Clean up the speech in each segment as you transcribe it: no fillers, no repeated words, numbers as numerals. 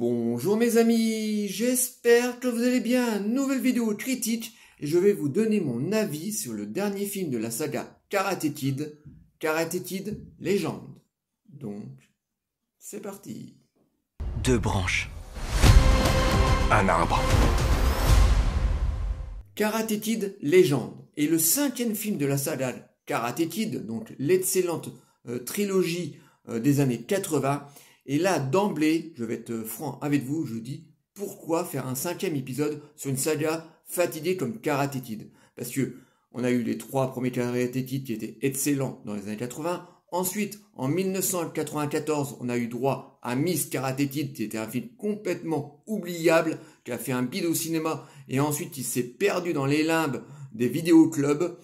Bonjour mes amis, j'espère que vous allez bien. Nouvelle vidéo critique et je vais vous donner mon avis sur le dernier film de la saga Karate Kid, Karate Kid Legend. Donc, c'est parti. Deux branches. Un arbre. Karate Kid Legend est le cinquième film de la saga Karate Kid, donc l'excellente trilogie des années 80. Et là, d'emblée, je vais être franc avec vous, je dis pourquoi faire un cinquième épisode sur une saga fatiguée comme Karate Kid? Parce que on a eu les trois premiers Karate Kid qui étaient excellents dans les années 80. Ensuite, en 1994, on a eu droit à Miss Karate Kid, qui était un film complètement oubliable, qui a fait un bide au cinéma, et ensuite il s'est perdu dans les limbes des vidéoclubs.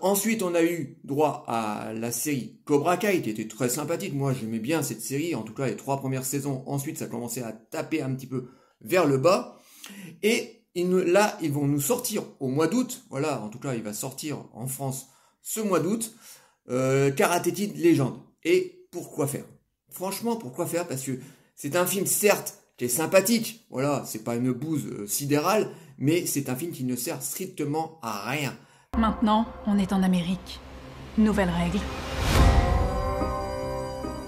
Ensuite, on a eu droit à la série Cobra Kai, qui était très sympathique. Moi, j'aimais bien cette série, en tout cas les trois premières saisons. Ensuite, ça commençait à taper un petit peu vers le bas. Et là, ils vont nous sortir au mois d'août. Voilà, en tout cas, il va sortir en France ce mois d'août. Karate Kid Legend. Et pourquoi faire? Franchement, pourquoi faire? Parce que c'est un film, certes, qui est sympathique. Voilà, c'est pas une bouse sidérale, mais c'est un film qui ne sert strictement à rien. Maintenant, on est en Amérique. Nouvelles règles.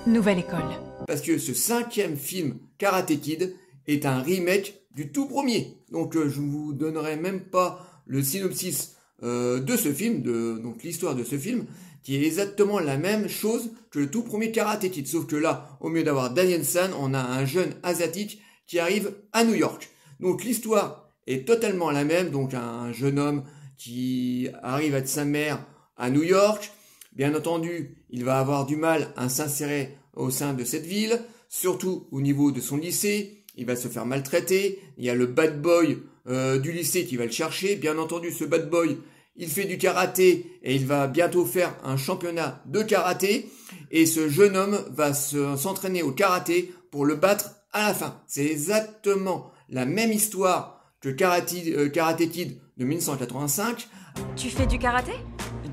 Nouvelle école. Parce que ce cinquième film, Karate Kid, est un remake du tout premier. Donc je vous donnerai même pas le synopsis de ce film, donc l'histoire de ce film, qui est exactement la même chose que le tout premier Karate Kid. Sauf que là, au lieu d'avoir Daniel San, on a un jeune asiatique qui arrive à New York. Donc l'histoire est totalement la même, donc un jeune homme qui arrive avec sa mère à New York. Bien entendu, il va avoir du mal à s'insérer au sein de cette ville, surtout au niveau de son lycée. Il va se faire maltraiter. Il y a le bad boy du lycée qui va le chercher. Bien entendu, ce bad boy, il fait du karaté et il va bientôt faire un championnat de karaté. Et ce jeune homme va s'entraîner au karaté pour le battre à la fin. C'est exactement la même histoire que Karate Kid de 1985. Tu fais du karaté?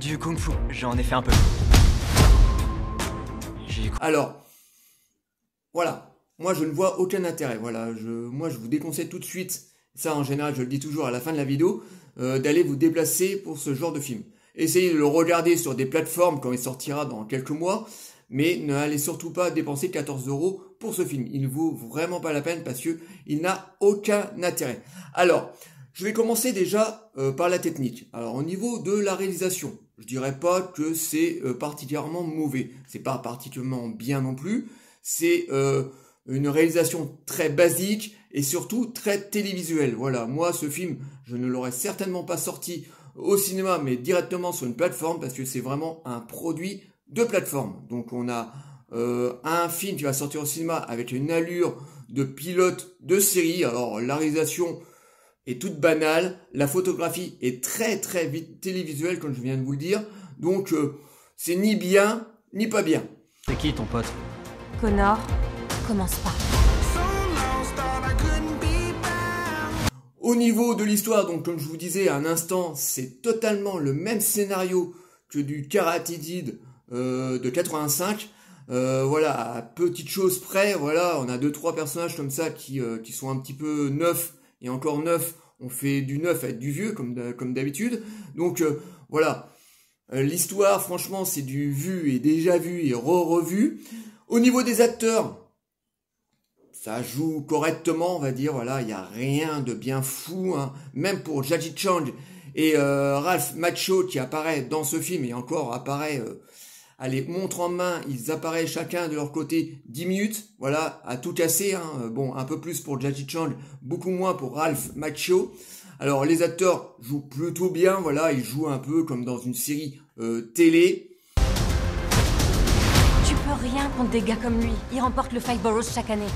Du kung-fu, j'en ai fait un peu. Alors, voilà, moi je ne vois aucun intérêt. Voilà, moi je vous déconseille tout de suite, ça en général je le dis toujours à la fin de la vidéo, d'aller vous déplacer pour ce genre de film. Essayez de le regarder sur des plateformes quand il sortira dans quelques mois, mais n'allez surtout pas dépenser 14 € pour ce film. Il ne vaut vraiment pas la peine parce que il n'a aucun intérêt. Alors, je vais commencer déjà par la technique. Alors au niveau de la réalisation, je dirais pas que c'est particulièrement mauvais. C'est pas particulièrement bien non plus. C'est une réalisation très basique et surtout très télévisuelle. Voilà, moi ce film, je ne l'aurais certainement pas sorti au cinéma, mais directement sur une plateforme parce que c'est vraiment un produit de plateforme. Donc on a un film qui va sortir au cinéma avec une allure de pilote de série. Alors la réalisation est toute banale, la photographie est très vite télévisuelle comme je viens de vous le dire, donc c'est ni bien ni pas bien. C'est qui ton pote? Connor, commence pas. Au niveau de l'histoire, donc comme je vous disais à un instant, c'est totalement le même scénario que du Karate Kid de 85. Voilà, à petite chose près, voilà, on a 2-3 personnages comme ça qui sont un petit peu neufs. Et encore neuf, on fait du neuf avec du vieux, comme d'habitude. Donc voilà, l'histoire, franchement, c'est du vu et déjà vu et revu. Au niveau des acteurs, ça joue correctement, on va dire. Voilà, il n'y a rien de bien fou, hein. Même pour Jackie Chan et Ralph Macchio qui apparaît dans ce film et encore apparaît... Allez, montre en main, ils apparaissent chacun de leur côté 10 minutes, voilà, à tout casser, hein. Bon, un peu plus pour Jackie Chan, beaucoup moins pour Ralph Macchio. Alors, les acteurs jouent plutôt bien, voilà, ils jouent un peu comme dans une série télé. Tu peux rien contre des gars comme lui. Il remporte le Fight Boroughs chaque année.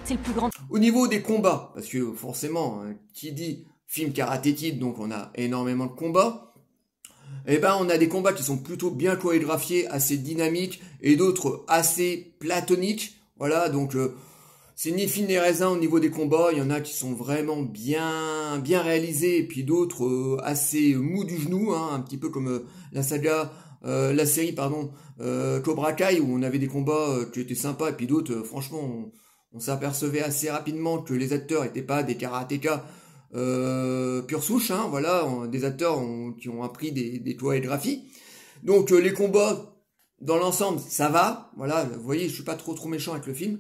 C'est le plus grand... Au niveau des combats, parce que forcément, hein, qui dit film Karate Kid, donc on a énormément de combats. Eh ben, on a des combats qui sont plutôt bien chorégraphiés, assez dynamiques, et d'autres assez platoniques. Voilà, donc c'est ni film ni raisin au niveau des combats. Il y en a qui sont vraiment bien réalisés, et puis d'autres assez mous du genou, hein, un petit peu comme la série Cobra Kai, où on avait des combats qui étaient sympas, et puis d'autres, franchement, on s'apercevait assez rapidement que les acteurs n'étaient pas des karatékas pure souche, hein, voilà, des acteurs qui ont appris des chorégraphies. Donc les combats, dans l'ensemble, ça va. Voilà, vous voyez, je suis pas trop méchant avec le film.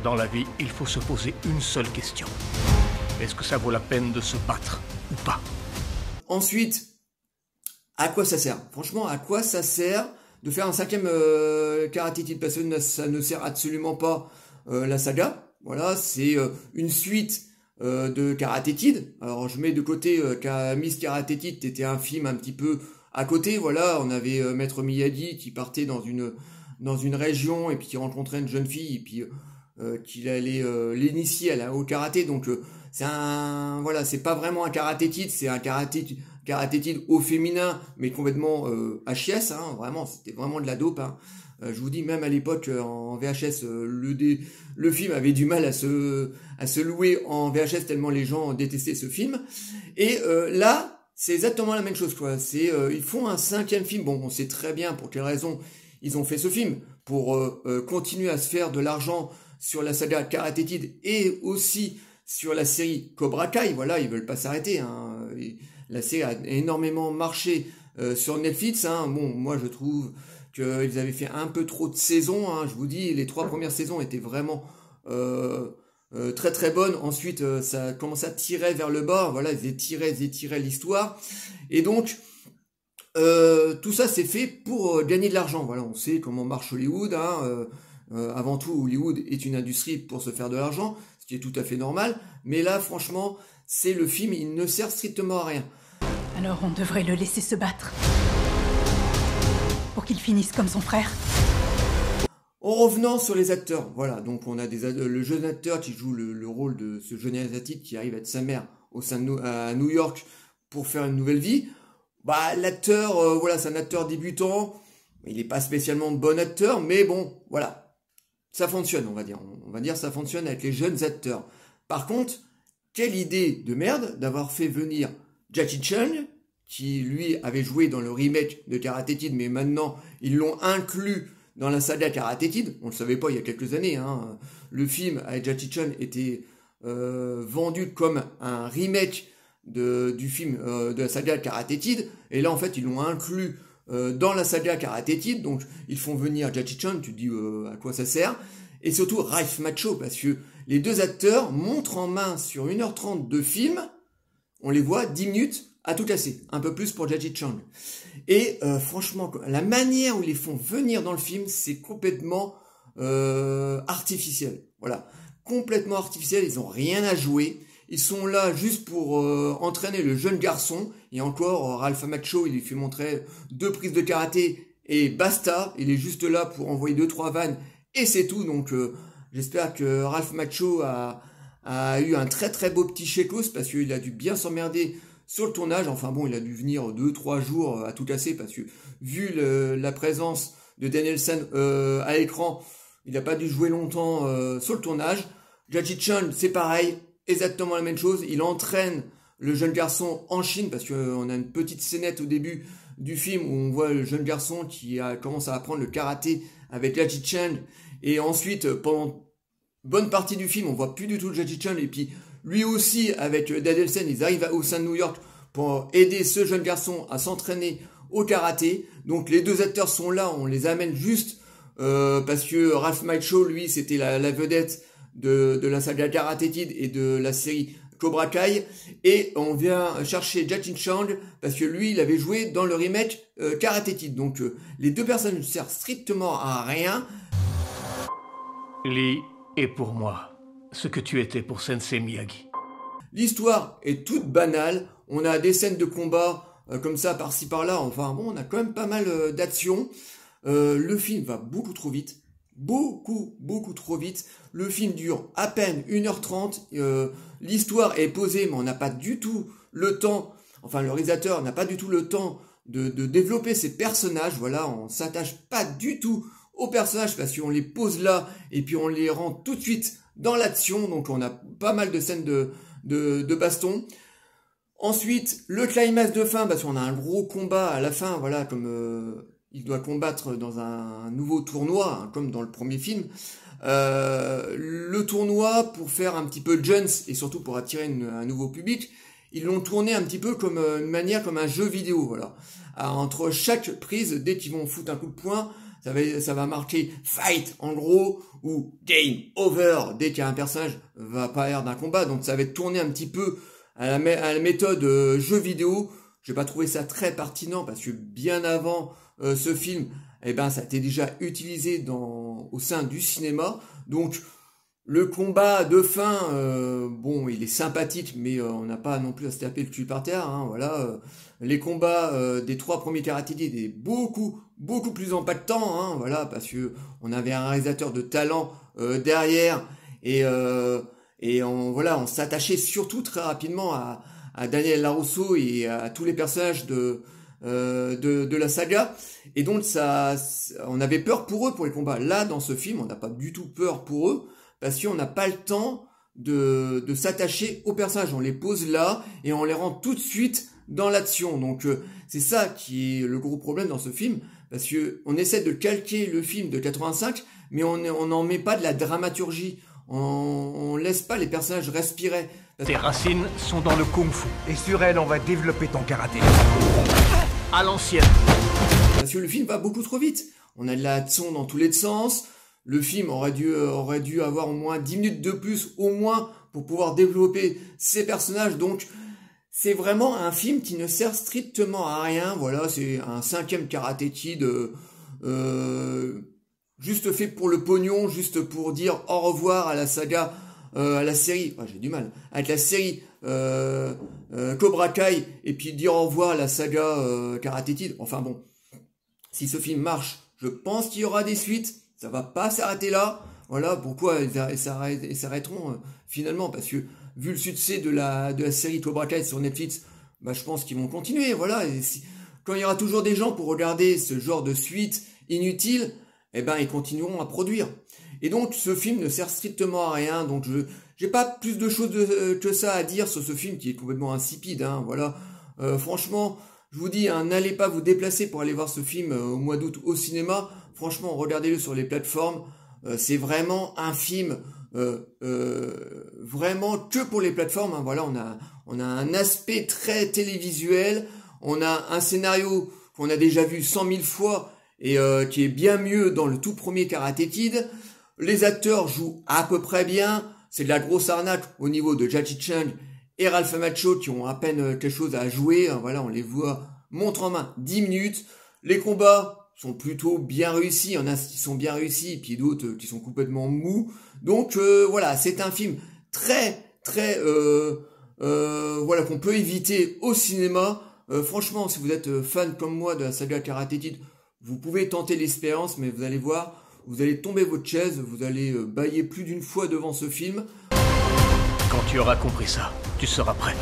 Dans la vie, il faut se poser une seule question. Est-ce que ça vaut la peine de se battre ou pas? Ensuite, à quoi ça sert? Franchement, à quoi ça sert de faire un 5e Karate Kid? Parce que ça ne sert absolument pas la saga. Voilà, c'est une suite de Karate Kid. Alors je mets de côté Miss Karate Kid, c'était un film un petit peu à côté. Voilà, on avait Maître Miyagi qui partait dans une région et puis qui rencontrait une jeune fille et puis qu'il allait l'initier au karaté. Donc c'est pas vraiment un Karate Kid, c'est un Karate Kid au féminin, mais complètement HIS, hein, vraiment, c'était vraiment de la dope, hein. Je vous dis, même à l'époque, en VHS, le film avait du mal à se louer en VHS tellement les gens détestaient ce film. Et là, c'est exactement la même chose, quoi. Ils font un 5e film. Bon, on sait très bien pour quelles raisons ils ont fait ce film, pour continuer à se faire de l'argent sur la saga Karate Kid et aussi sur la série Cobra Kai. Voilà, ils veulent pas s'arrêter, hein. La série a énormément marché sur Netflix, hein. Bon, moi je trouve qu'ils avaient fait un peu trop de saisons, hein. Je vous dis, les 3 premières saisons étaient vraiment très très bonnes. Ensuite, ça commençait à tirer vers le bas. Voilà, ils étiraient l'histoire. Et donc, tout ça c'est fait pour gagner de l'argent. Voilà, on sait comment marche Hollywood, hein. Avant tout, Hollywood est une industrie pour se faire de l'argent, ce qui est tout à fait normal. Mais là, franchement, c'est le film, il ne sert strictement à rien. Alors on devrait le laisser se battre. Pour qu'il finisse comme son frère. En revenant sur les acteurs, voilà, donc on a le jeune acteur qui joue le rôle de ce jeune asiatique qui arrive à être sa mère à New York pour faire une nouvelle vie. Bah, l'acteur, voilà, c'est un acteur débutant, il n'est pas spécialement bon acteur, mais bon, voilà, ça fonctionne, on va dire ça fonctionne avec les jeunes acteurs. Par contre, quelle idée de merde d'avoir fait venir Jackie Chan, qui lui avait joué dans le remake de Karate Kid, mais maintenant ils l'ont inclus dans la saga Karate Kid. On ne le savait pas il y a quelques années, hein. Le film avec Jackie Chan était vendu comme un remake du film de la saga Karate Kid, et là en fait ils l'ont inclus dans la saga Karate Kid. Donc ils font venir Jackie Chan, tu te dis à quoi ça sert, et surtout Ralph Macchio, parce que les deux acteurs montrent en main sur 1h30 de film, on les voit 10 minutes à tout casser, un peu plus pour Jackie Chan. Et franchement, la manière où ils les font venir dans le film, c'est complètement artificiel. Voilà, complètement artificiel, ils n'ont rien à jouer. Ils sont là juste pour entraîner le jeune garçon. Et encore, Ralph Macchio, il lui fait montrer 2 prises de karaté et basta. Il est juste là pour envoyer 2-3 vannes et c'est tout. Donc j'espère que Ralph Macchio a eu un très très beau petit chécos, parce qu'il a dû bien s'emmerder sur le tournage. Enfin bon, il a dû venir 2-3 jours à tout casser, parce que vu la présence de Danielson à l'écran, il n'a pas dû jouer longtemps sur le tournage. Jackie Chan, c'est pareil, exactement la même chose. Il entraîne le jeune garçon en Chine, parce qu'on a une petite scénette au début du film où on voit le jeune garçon qui commence à apprendre le karaté avec Jackie Chan. Et ensuite, pendant bonne partie du film, on voit plus du tout Jackie Chan. Et puis lui aussi, avec Danielson, ils arrivent au sein de New York pour aider ce jeune garçon à s'entraîner au karaté. Donc les deux acteurs sont là, on les amène juste parce que Ralph Macchio, lui, c'était la vedette de la saga Karate Kid et de la série Cobra Kai. Et on vient chercher Jackie Chan parce que lui, il avait joué dans le remake Karate Kid. Donc les deux personnes ne servent strictement à rien. Lee est pour moi ce que tu étais pour Sensei Miyagi. L'histoire est toute banale. On a des scènes de combat comme ça par-ci par-là. Enfin bon, on a quand même pas mal d'action. Le film va beaucoup trop vite. Beaucoup trop vite. Le film dure à peine 1h30. L'histoire est posée, mais on n'a pas du tout le temps. Enfin, le réalisateur n'a pas du tout le temps de développer ses personnages. Voilà, on s'attache pas du tout aux personnages parce qu'on les pose là et puis on les rend tout de suite dans l'action. Donc on a pas mal de scènes de baston. Ensuite, le climax de fin, parce qu'on a un gros combat à la fin, voilà, comme il doit combattre dans un nouveau tournoi, hein, comme dans le premier film. Le tournoi, pour faire un petit peu jeunes et surtout pour attirer un nouveau public, ils l'ont tourné un petit peu comme une manière comme un jeu vidéo, voilà. Entre chaque prise, dès qu'ils vont foutre un coup de poing, ça va marquer fight en gros ou game over dès qu'un personnage va perdre un combat. Donc ça va être tourné un petit peu à la méthode jeu vidéo. Je n'ai pas trouvé ça très pertinent parce que bien avant ce film, eh ben ça a été déjà utilisé au sein du cinéma. Donc le combat de fin, bon, il est sympathique, mais on n'a pas non plus à se taper le cul par terre. Hein, voilà, les combats des 3 premiers Karate Kid étaient beaucoup plus impactants. Hein, voilà, parce que on avait un réalisateur de talent derrière et on s'attachait surtout très rapidement à Daniel LaRusso et à tous les personnages de la saga. Et donc on avait peur pour eux pour les combats. Là, dans ce film, on n'a pas du tout peur pour eux. Parce qu'on n'a pas le temps de s'attacher aux personnages. On les pose là et on les rend tout de suite dans l'action. Donc c'est ça qui est le gros problème dans ce film. Parce que on essaie de calquer le film de 85, mais on n'en met pas de la dramaturgie. On laisse pas les personnages respirer. Tes racines sont dans le kung-fu. Et sur elle, on va développer ton karaté. À l'ancienne. Parce que le film va beaucoup trop vite. On a de l'action dans tous les sens. Le film aurait dû avoir au moins 10 minutes de plus, au moins, pour pouvoir développer ces personnages. Donc, c'est vraiment un film qui ne sert strictement à rien. Voilà, c'est un 5e Karate Kid, juste fait pour le pognon, juste pour dire au revoir à la saga, à la série, j'ai du mal, avec la série Cobra Kai, et puis dire au revoir à la saga Karate Kid. Enfin bon, si ce film marche, je pense qu'il y aura des suites. Ça va pas s'arrêter là. Voilà pourquoi ils s'arrêteront finalement, parce que vu le succès de la série Cobra Kai sur Netflix, bah, je pense qu'ils vont continuer. Voilà. Et quand il y aura toujours des gens pour regarder ce genre de suite inutile, eh ben ils continueront à produire. Et donc ce film ne sert strictement à rien. Donc j'ai pas plus de choses que ça à dire sur ce film qui est complètement insipide. Hein, voilà. Franchement, je vous dis, hein, n'allez pas vous déplacer pour aller voir ce film au mois d'août au cinéma. Franchement, regardez-le sur les plateformes. C'est vraiment un film vraiment que pour les plateformes. Hein. Voilà, on a un aspect très télévisuel. On a un scénario qu'on a déjà vu 100 000 fois et qui est bien mieux dans le tout premier Karate Kid. Les acteurs jouent à peu près bien. C'est de la grosse arnaque au niveau de Jackie Chan et Ralph Macchio qui ont à peine quelque chose à jouer. Voilà, on les voit montre en main 10 minutes. Les combats sont plutôt bien réussis. Il y en a qui sont bien réussis et puis d'autres qui sont complètement mous. Donc voilà, c'est un film très voilà, qu'on peut éviter au cinéma. Franchement, si vous êtes fan comme moi de la saga Karate Kid, vous pouvez tenter l'expérience, mais vous allez voir, vous allez tomber votre chaise, vous allez bâiller plus d'une fois devant ce film. Quand tu auras compris ça, tu seras prêt.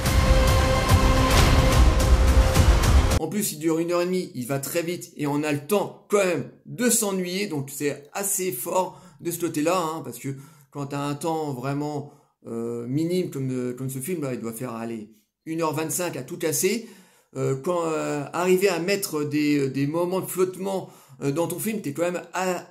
En plus, il dure 1h30, il va très vite et on a le temps quand même de s'ennuyer. Donc c'est assez fort de ce côté-là, hein, parce que quand tu as un temps vraiment minime comme ce film, là, il doit faire aller 1h25 à tout casser. Quand arriver à mettre des moments de flottement dans ton film, t'es quand même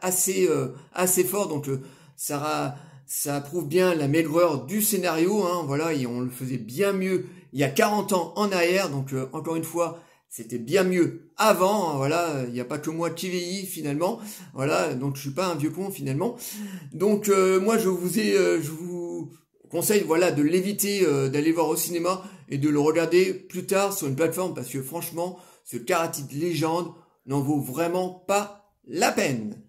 assez fort. Donc ça prouve bien la maigreur du scénario. Hein, voilà, et on le faisait bien mieux il y a 40 ans en arrière. Donc encore une fois, c'était bien mieux avant, hein, voilà, il n'y a pas que moi qui vieillis finalement, voilà, donc je suis pas un vieux con finalement. Donc moi je vous conseille voilà de l'éviter d'aller voir au cinéma et de le regarder plus tard sur une plateforme parce que franchement, ce Karate Kid Legend n'en vaut vraiment pas la peine.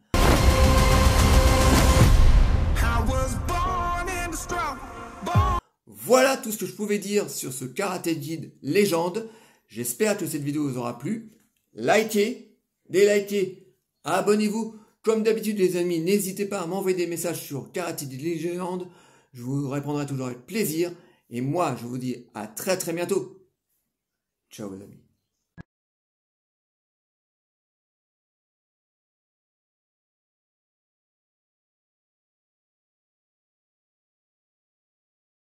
Voilà tout ce que je pouvais dire sur ce Karate Kid Legend. J'espère que cette vidéo vous aura plu. Likez, délikez, abonnez-vous. Comme d'habitude les amis, n'hésitez pas à m'envoyer des messages sur Karate Kid Legend. Je vous répondrai toujours avec plaisir. Et moi, je vous dis à très bientôt. Ciao les amis.